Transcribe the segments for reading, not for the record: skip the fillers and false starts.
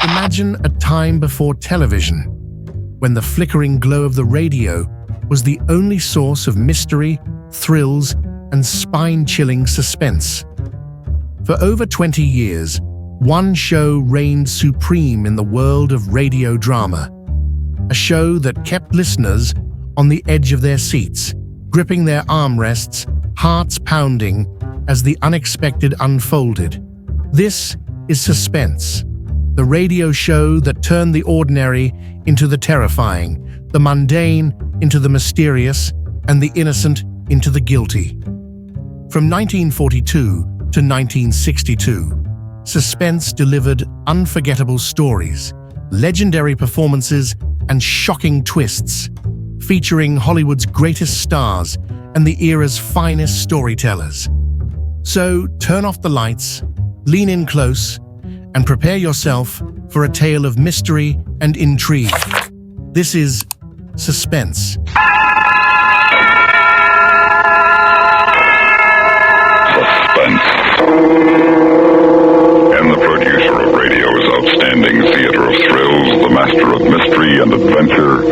Imagine a time before television, when the flickering glow of the radio was the only source of mystery, thrills, and spine-chilling suspense. For over 20 years, one show reigned supreme in the world of radio drama. A show that kept listeners on the edge of their seats, gripping their armrests, hearts pounding as the unexpected unfolded. This is Suspense, the radio show that turned the ordinary into the terrifying, the mundane into the mysterious, and the innocent into the guilty. From 1942 to 1962, Suspense delivered unforgettable stories, legendary performances, and shocking twists, featuring Hollywood's greatest stars and the era's finest storytellers. So turn off the lights, lean in close, and prepare yourself for a tale of mystery and intrigue. This is Suspense. Suspense. And the producer of radio's outstanding theater of thrills, the master of mystery and adventure,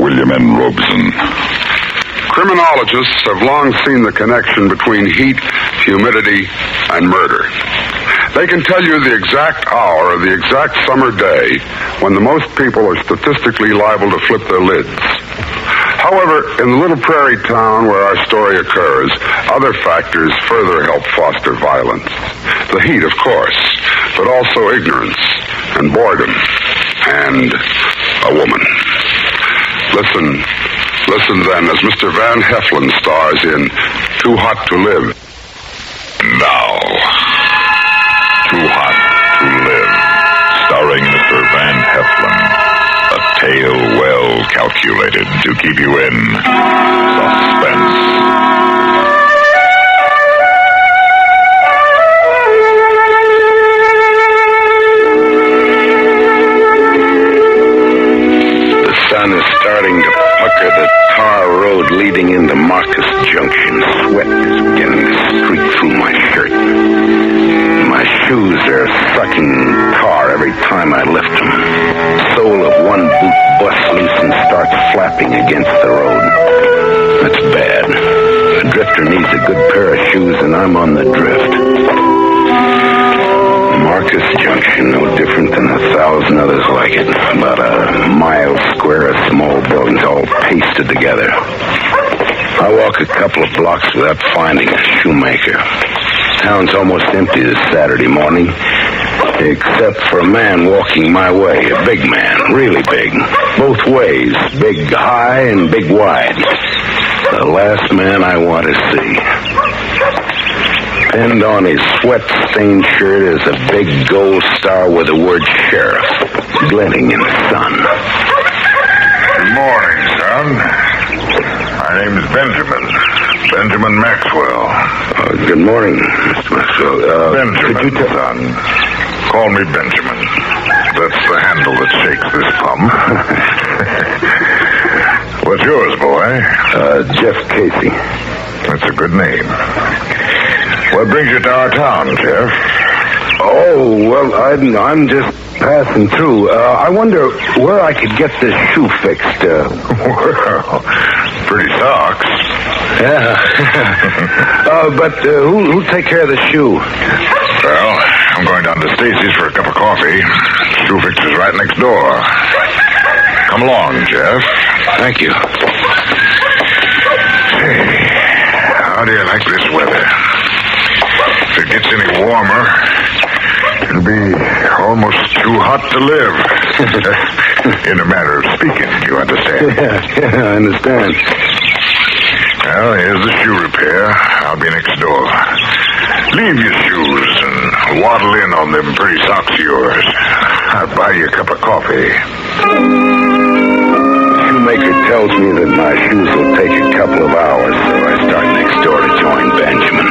William N. Robeson. Criminologists have long seen the connection between heat, humidity, and murder. They can tell you the exact hour of the exact summer day when the most people are statistically liable to flip their lids. However, in the little prairie town where our story occurs, other factors further help foster violence. The heat, of course, but also ignorance and boredom and a woman. Listen then as Mr. Van Heflin stars in Too Hot to Live. Now, Too Hot to Live, starring Mr. Van Heflin. A tale well calculated to keep you in suspense. The sun is starting to pucker the tar road leading into Marcus Junction. Sweat is beginning to streak through my shirt. My shoes are sucking tar every time I lift them. The sole of one boot busts loose and starts flapping against the road. That's bad. A drifter needs a good pair of shoes, and I'm on the drift. Marcus Junction, no different than 1,000 others like it. About a mile square of small buildings all pasted together. I walk a couple of blocks without finding a shoemaker. Town's almost empty this Saturday morning, except for a man walking my way. A big man, really big. Both ways, big high and big wide. The last man I want to see. Pinned on his sweat-stained shirt is a big gold star with the word sheriff, glinting in the sun. Good morning, son. My name's Benjamin Maxwell. Good morning, Mr. Maxwell. Benjamin, son. Call me Benjamin. That's the handle that shakes this thumb. What's yours, boy? Jeff Casey. That's a good name. What brings you to our town, Jeff? Oh, well, I'm just passing through. I wonder where I could get this shoe fixed. Well, pretty socks. Yeah. But who'll take care of the shoe? Well, I'm going down to Stacy's for a cup of coffee. Shoe fixer's right next door. Come along, Jeff. Thank you. Hey, how do you like this weather? If it gets any warmer, it'll be almost too hot to live. In a matter of speaking, you understand? Yeah, I understand. Well, here's the shoe repair. I'll be next door. Leave your shoes and waddle in on them pretty socks of yours. I'll buy you a cup of coffee. The shoemaker tells me that my shoes will take a couple of hours, so I start next door to join Benjamin.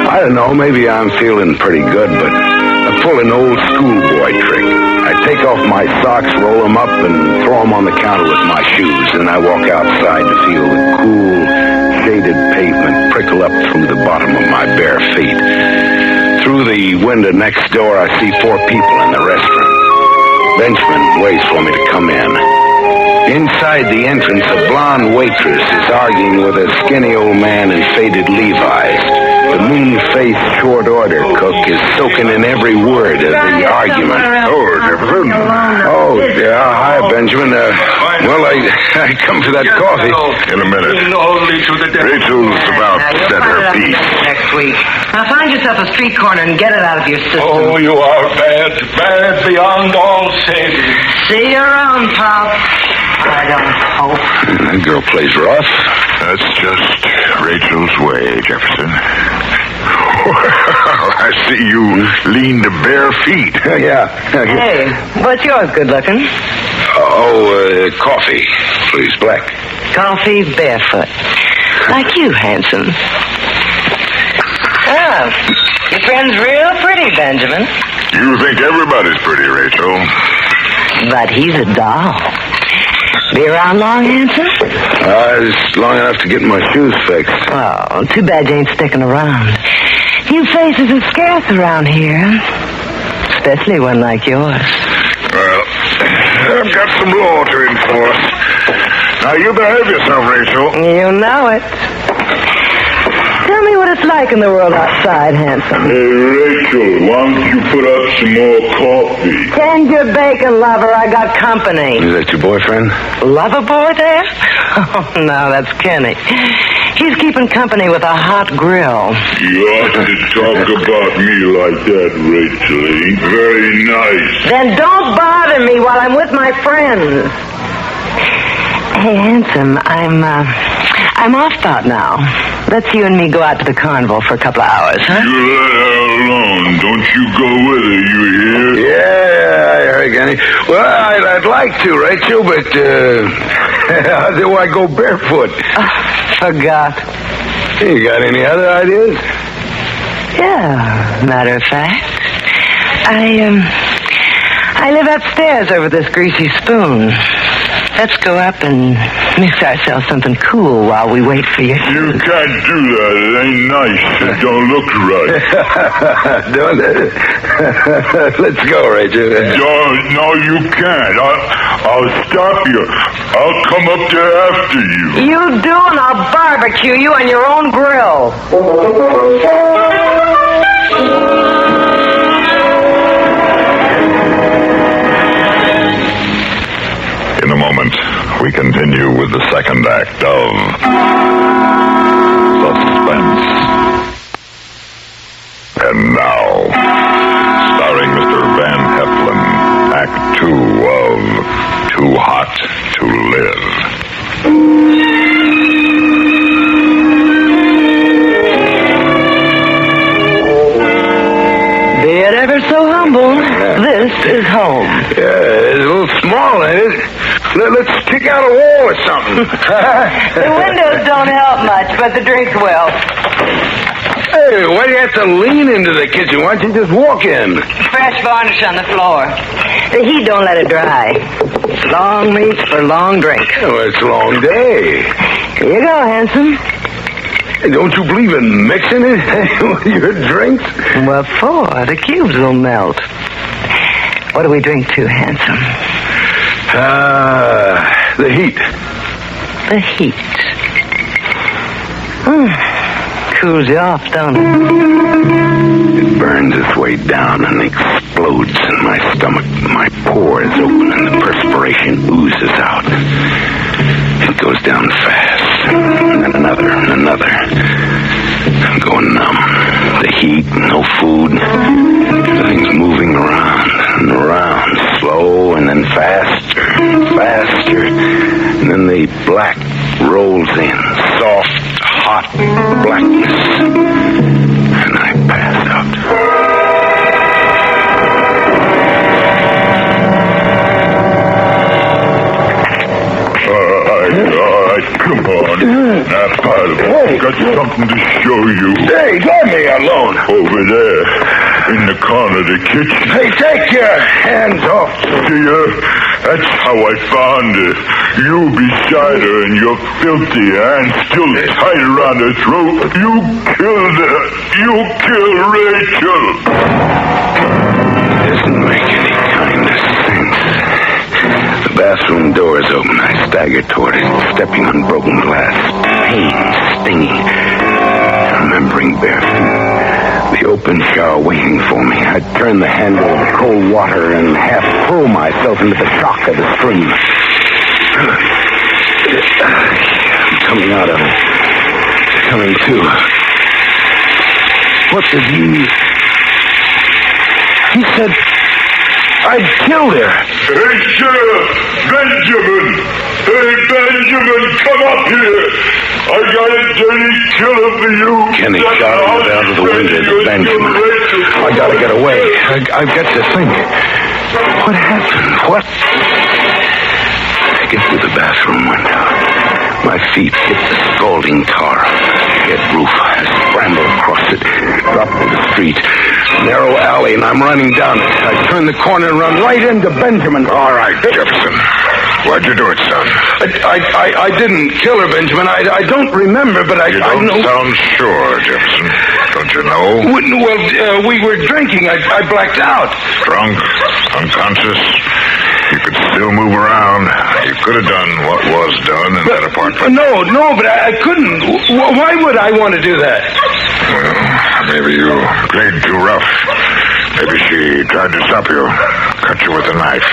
I don't know, maybe I'm feeling pretty good, but I pull an old schoolboy trick. I take off my socks, roll them up, and throw them on the counter with my shoes, and I walk outside to feel the cool, shaded pavement prickle up through the bottom of my bare feet. Through the window next door, I see 4 people in the restaurant. Benjamin waits for me to come in. Inside the entrance, a blonde waitress is arguing with a skinny old man in faded Levi's. The moon-faced short-order cook is soaking in every word of the argument. Oh, Jefferson. Oh, yeah. Hi, Benjamin. I come for that coffee. In a minute. Rachel's about said her piece. Next week. Now find yourself a street corner and get it out of your system. Oh, you are bad, bad beyond all saving. See your own, Pop. I don't hope. That girl plays rough. That's just Rachel's way, Jefferson. Well, I see you lean to bare feet. Yeah. Hey, what's yours, good looking? Coffee, please, black. Coffee barefoot. Like you, handsome. Ah, your friend's real pretty, Benjamin. You think everybody's pretty, Rachel. But he's a doll. Be around long, handsome? Just long enough to get my shoes fixed. Oh, too bad you ain't sticking around. New faces are scarce around here. Especially one like yours. Well, I've got some law to enforce. Now, you behave yourself, Rachel. You know it. Tell me what it's like in the world outside, handsome. Hey, Rachel, why don't you put up some more coffee? Tend your bacon, lover. I got company. Is that your boyfriend? Lover boy there? Oh, no, that's Kenny. He's keeping company with a hot grill. You ought to talk about me like that, Rachel. Ain't very nice. Then don't bother me while I'm with my friends. Hey, handsome, I'm off about now. Let's you and me go out to the carnival for a couple of hours, huh? You let her alone. Don't you go with her, you hear? Yeah, I heard, Kenny. Well, I'd like to, Rachel, but, how do I go barefoot? Forgot. You got any other ideas? Yeah, matter of fact. I live upstairs over this greasy spoon. Let's go up and mix ourselves something cool while we wait for you. You can't do that. It ain't nice. It don't look right. Don't it? Let's go, Rachel. No, you can't. I'll stop you. I'll come up there after you. You do, and I'll barbecue you on your own grill. In a moment, we continue with the second act of Suspense. And now, starring Mr. Van Heflin, Act 2 of Too Hot to Live. Be it ever so humble, this is home. Yeah, it's a little small, ain't it? Let's kick out a wall or something. The windows don't help much, but the drinks will. Hey, why do you have to lean into the kitchen? Why don't you just walk in? Fresh varnish on the floor. The heat don't let it dry. Long reach for long drink. Oh, it's a long day. Here you go, handsome. Hey, don't you believe in mixing it with your drinks? What for? The cubes will melt. What do we drink to, handsome? The heat. The heat. Cools you off, don't it? It burns its way down and explodes in my stomach. My pores open and the perspiration oozes out. It goes down fast. And then another and another. I'm going numb. The heat, no food. Everything's moving around and around. Slow and then faster and faster. And then the black rolls in. Soft, hot blackness. And I pass out. All right, come on. Now, I've got something to show you. Hey, let me alone. Over there, in the corner of the kitchen. Hey, take your hands off. See her? That's how I found her. You beside her and your filthy hands still tied around her throat. You killed her. You killed Rachel. Doesn't make any kind of sense. stagger toward it, stepping on broken glass. Pain, stinging. Remembering bare feet. The open shower waiting for me. I turn the handle of the cold water and half throw myself into the shock of the stream. I'm coming out of it. Coming to. What did he... He said I'd killed her. Hey, Sheriff! Benjamin! Hey, Benjamin, come up here! I got a dirty killer for you! Kenny shouted it out of the window to Benjamin. I gotta get away. I've got to think. What happened? What? I get to the bathroom window. My feet hit the scalding tar on the shed roof. I scramble across it, drop to the street. Narrow alley, and I'm running down it. I turn the corner and run right into Benjamin. All right, Jefferson. Why'd you do it, son? I didn't kill her, Benjamin. I don't remember, but I know... You don't sound sure, Jefferson. Don't you know? Well, we were drinking. I blacked out. Drunk? Unconscious? You could still move around. You could have done what was done in that apartment. No, but I couldn't. Why would I want to do that? Well, maybe you played too rough. Maybe she tried to stop you. Cut you with a knife.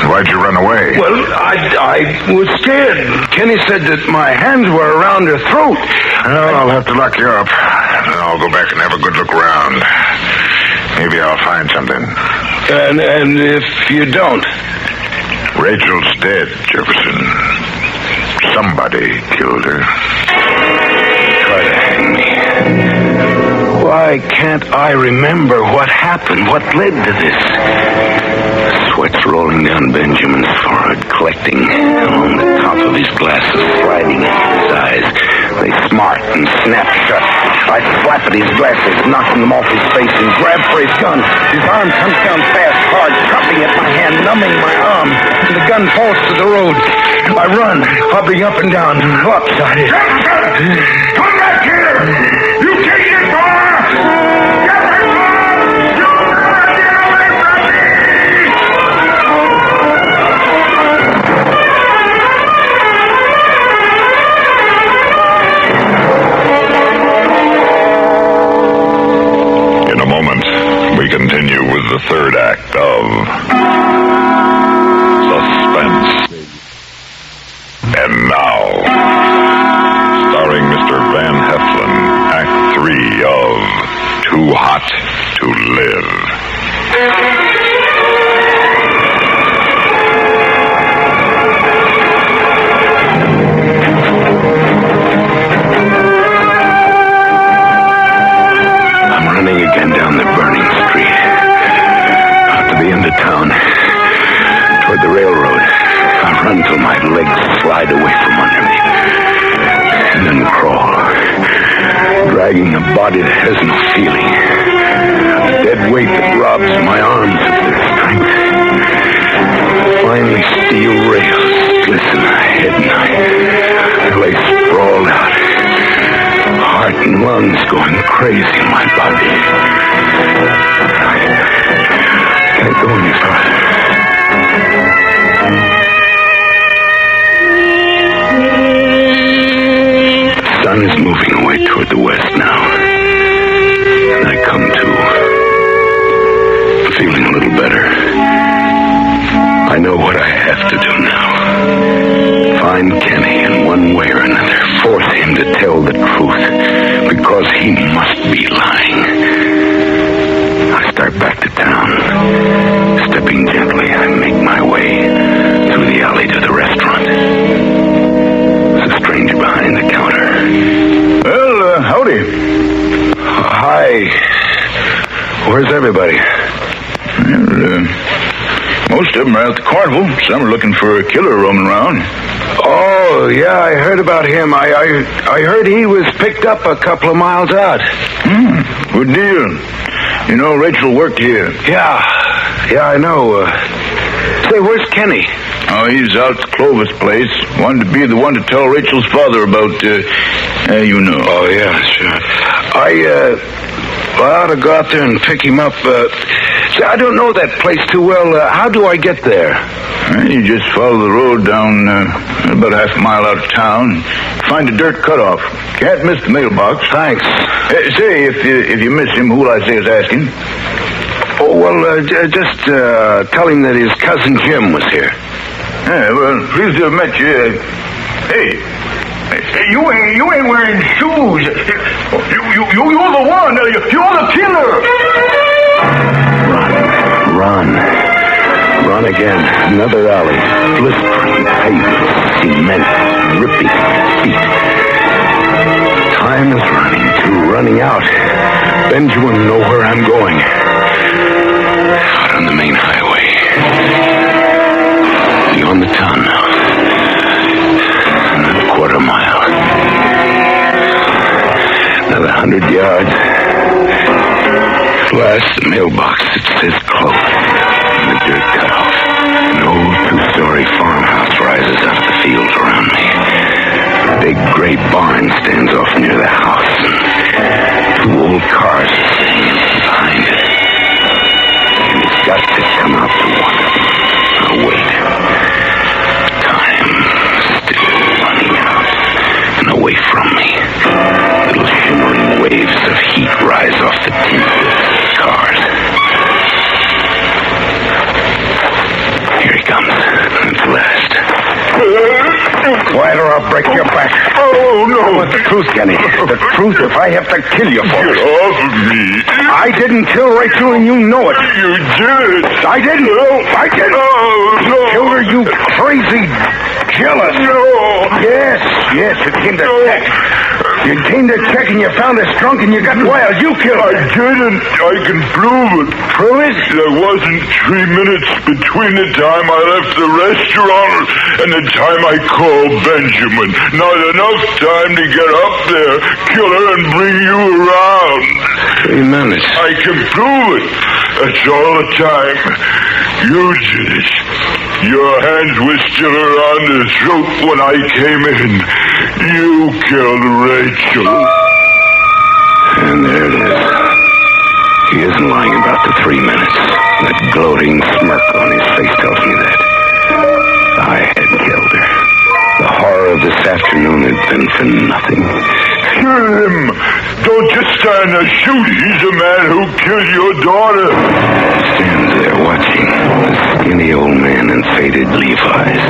Why'd you run away? Well, I was scared. Kenny said that my hands were around her throat. Well, I'll have to lock you up. And I'll go back and have a good look around. Maybe I'll find something. And if you don't? Rachel's dead, Jefferson. Somebody killed her. Try to hang me. Why can't I remember what happened? What led to this? Sweat's rolling down Benjamin's forehead, collecting along the top of his glasses, sliding into his eyes. They smart and snap shut. I slap at his glasses, knocking them off his face, and grab for his gun. His arm comes down fast, hard, chopping at my hand, numbing my arm, and the gun falls to the road. I run, hopping up and down, lopsided. Come back here! You can't get far! We continue with the third act of Suspense. And now, starring Mr. Van Heflin, Act 3 of Too Hot to Live. Running again down the burning street. Out to the end of town. Toward the railroad. I run till my legs slide away from under me. And then crawl. Dragging a body that has no feeling. A dead weight that robs my arms of their strength. Finally steel rails glisten ahead and I lay sprawled out. Heart and lungs going crazy in my body. I can't go any farther. The sun is moving away toward the west now. And I come to, feeling a little better. I know what I have to do now. Find Kenny in one way or another. Force him to tell the truth, because he must be lying. I start back to town. Stepping gently, I make my way through the alley to the restaurant. There's a stranger behind the counter. Well, howdy. Hi. Where's everybody? Well, most of them are at the carnival. Some are looking for a killer roaming around. Oh, yeah, I heard about him. I heard he was picked up a couple of miles out. Good deal. You know, Rachel worked here. Yeah, I know. Say, where's Kenny? Oh, he's out at Clovis' place. Wanted to be the one to tell Rachel's father about, you know. Oh, yeah, sure. I ought to go out there and pick him up. See, I don't know that place too well. How do I get there? You just follow the road down about half a mile out of town. Find a dirt cutoff. Can't miss the mailbox. Thanks. Say, if you miss him, who'll I say is asking? Oh, well, just tell him that his cousin Jim was here. Yeah, well, pleased to have met you. Hey, you ain't wearing shoes. You're the one. You're the killer. Run again. Another alley. Blistering pavement. Cement. Ripping feet. Time is running out. Benjamin know where I'm going. Out on the main highway. Beyond the town now. Another quarter mile. Another 100 yards. At last, the mailbox that says closed. And the dirt cut off. An old two-story farmhouse rises out of the fields around me. A big gray barn stands off near the house. And 2 old cars are sitting behind it. And he's got to come out to one of them. I'll wait. Time still running out and away from me. Little shimmering waves of heat rise off the tint of the cars. Here he comes, at last. Quiet or I'll break your back. Oh, no. What's the truth, Kenny? The truth if I have to kill you for Get it. off of me. I didn't kill Rachel and you know it. You did. I didn't. I didn't. Oh, no. Killed her, you crazy, jealous. No. Yes, you came to check. You came to check and you found us drunk and you got wild. You killed her. I didn't. I can prove it. Prove it? There wasn't 3 minutes between the time I left the restaurant and the time I called Benjamin. Not enough time to get up there, kill her, and bring you around. 3 minutes. I can prove it. That's all the time. You did it. Your hands were still around his throat when I came in. You killed Rachel. And there it is. He isn't lying about the 3 minutes. That gloating smirk on his face tells me that. I had killed her. The horror of this afternoon had been for nothing. Kill him. Don't just stand there. Shoot. He's the man who killed your daughter. He stands there watching. A skinny old man in faded Levi's.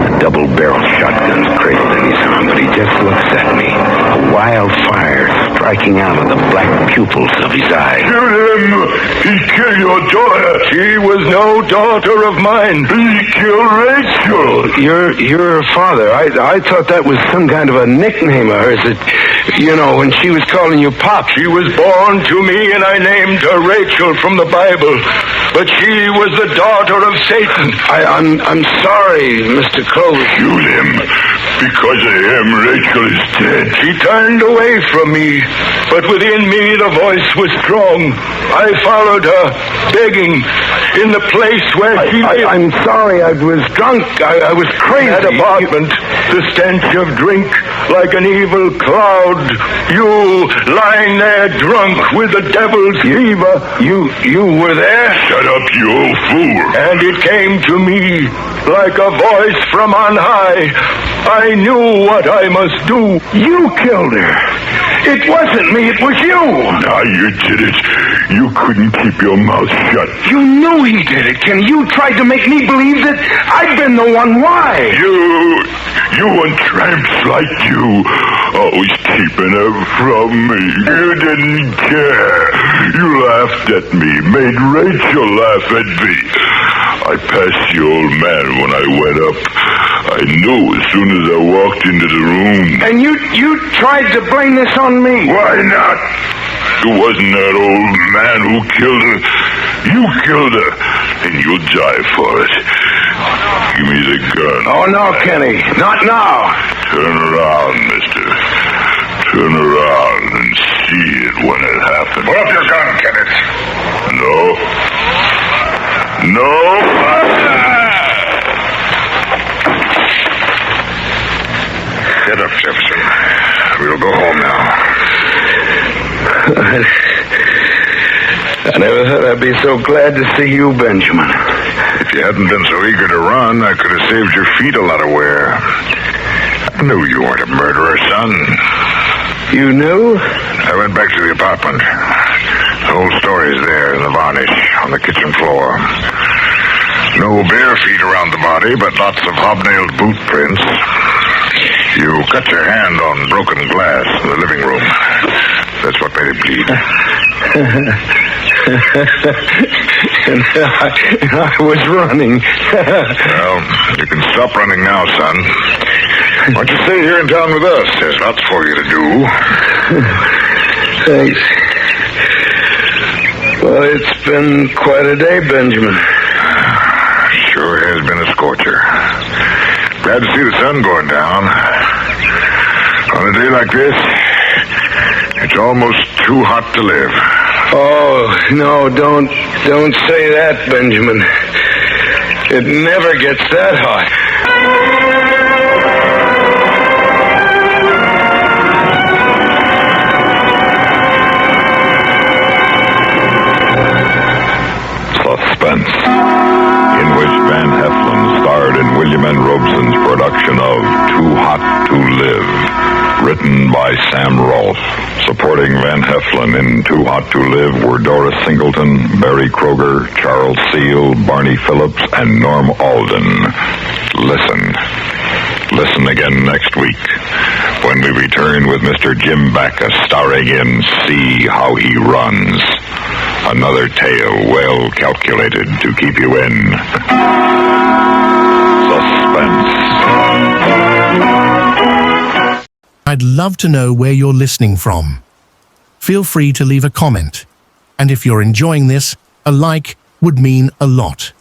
A double-barreled shotgun's cradled in his arm, but he just looks at me. A wild fire striking out of the black pupils of his eyes. Kill him. He killed your daughter. She was no daughter of mine. He killed Rachel. Your father, I thought that was some kind of a nickname of hers that, you know, when she was calling you Pop. She was born to me and I named her Rachel from the Bible. But she was the daughter of Satan. I'm sorry, Mr. Clover. Shoot him. Because of him, Rachel is dead. She turned away from me, but within me the voice was strong. I followed her, begging, in the place where she lived. I'm sorry, I was drunk. I was crazy. That apartment, the stench of drink, like an evil cloud. You lying there drunk with the devil's fever. You were there? Shut up, you old fool. And it came to me like a voice from on high. I knew what I must do. You killed her. It wasn't me, it was you. Now you did it. You couldn't keep your mouth shut. You knew he did it, Kenny. You tried to make me believe that I'd been the one. Why? You and tramps like you, always keeping her from me. You didn't care. You laughed at me, made Rachel laugh at me. I passed the old man when I went up. I knew as soon as I walked into the room. And you tried to blame this on me. Why not? It wasn't that old man who killed her. You killed her, and you'll die for it. Give me the gun. Oh, no, Kenny. Not now. Turn around, mister. Turn around and see it when it happens. Pull up your gun, Kenneth. No. Get up, Jefferson. We'll go home now. I never thought I'd be so glad to see you, Benjamin. If you hadn't been so eager to run, I could have saved your feet a lot of wear. I knew you weren't a murderer, son. You knew? I went back to the apartment. The whole story's there in the varnish on the kitchen floor. No bare feet around the body, but lots of hobnailed boot prints. You cut your hand on broken glass in the living room. That's what made it bleed. And I was running. Well, you can stop running now, son. Why don't you stay here in town with us? There's lots for you to do. Thanks. Well, it's been quite a day, Benjamin. Sure has been a scorcher. Glad to see the sun going down. On a day like this, it's almost too hot to live. Oh, no, don't say that, Benjamin. It never gets that hot. Suspense, in which Van Heflin starred in William N. Robeson's production of Too Hot to Live, written by Sam Rolfe. Supporting Van Heflin in Too Hot to Live were Doris Singleton, Barry Kroger, Charles Seal, Barney Phillips, and Norm Alden. Listen again next week when we return with Mr. Jim Backus starring in See How He Runs. Another tale well calculated to keep you in suspense. I'd love to know where you're listening from. Feel free to leave a comment. And if you're enjoying this, a like would mean a lot.